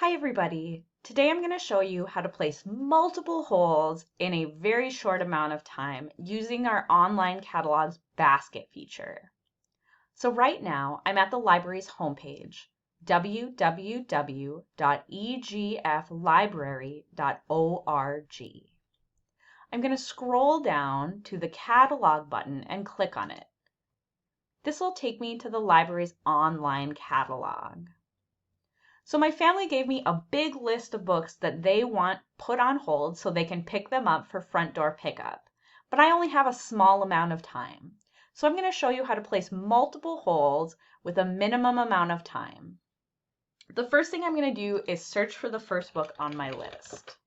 Hi everybody! Today I'm going to show you how to place multiple holds in a very short amount of time using our online catalog's basket feature. So right now I'm at the library's homepage, www.egflibrary.org. I'm going to scroll down to the catalog button and click on it. This will take me to the library's online catalog. So my family gave me a big list of books that they want put on hold so they can pick them up for front door pickup. But I only have a small amount of time. So I'm going to show you how to place multiple holds with a minimum amount of time. The first thing I'm going to do is search for the first book on my list.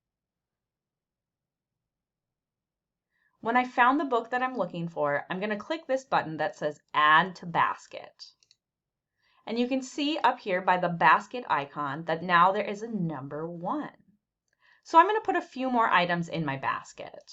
When I found the book that I'm looking for, I'm going to click this button that says Add to Basket. And you can see up here by the basket icon that now there is a number 1. So I'm going to put a few more items in my basket.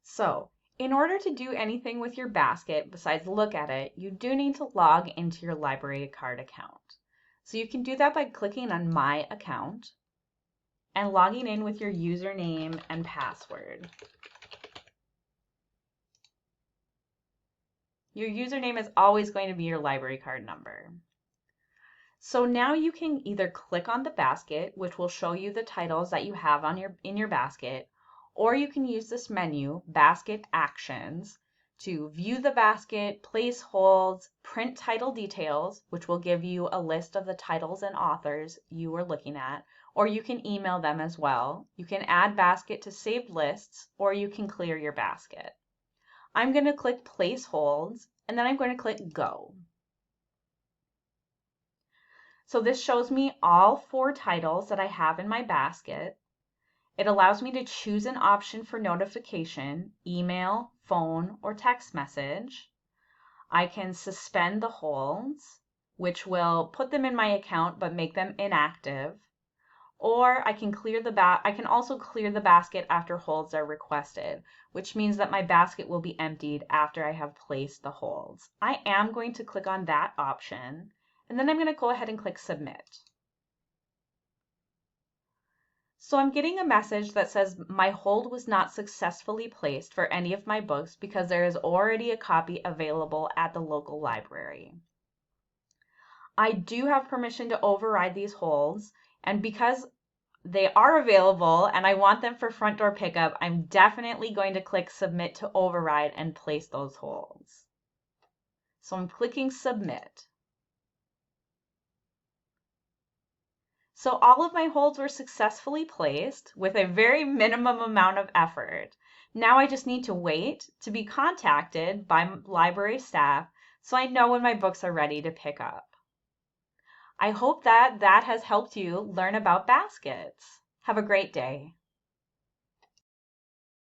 So, in order to do anything with your basket besides look at it, you do need to log into your library card account. So you can do that by clicking on My Account and logging in with your username and password. Your username is always going to be your library card number. So now you can either click on the basket, which will show you the titles that you have on in your basket, or you can use this menu, Basket Actions, to view the basket, place holds, print title details, which will give you a list of the titles and authors you are looking at, or you can email them as well. You can add basket to saved lists, or you can clear your basket. I'm going to click Place Holds, and then I'm going to click Go. So this shows me all 4 titles that I have in my basket. It allows me to choose an option for notification, email, phone, or text message. I can suspend the holds, which will put them in my account but make them inactive. Or I can also clear the basket after holds are requested, which means that my basket will be emptied after I have placed the holds. I am going to click on that option, and then I'm going to go ahead and click Submit. So I'm getting a message that says my hold was not successfully placed for any of my books because there is already a copy available at the local library. I do have permission to override these holds, and because they are available and I want them for front door pickup, I'm definitely going to click Submit to override and place those holds. So I'm clicking Submit. So all of my holds were successfully placed with a very minimum amount of effort. Now I just need to wait to be contacted by library staff so I know when my books are ready to pick up. I hope that has helped you learn about baskets. Have a great day.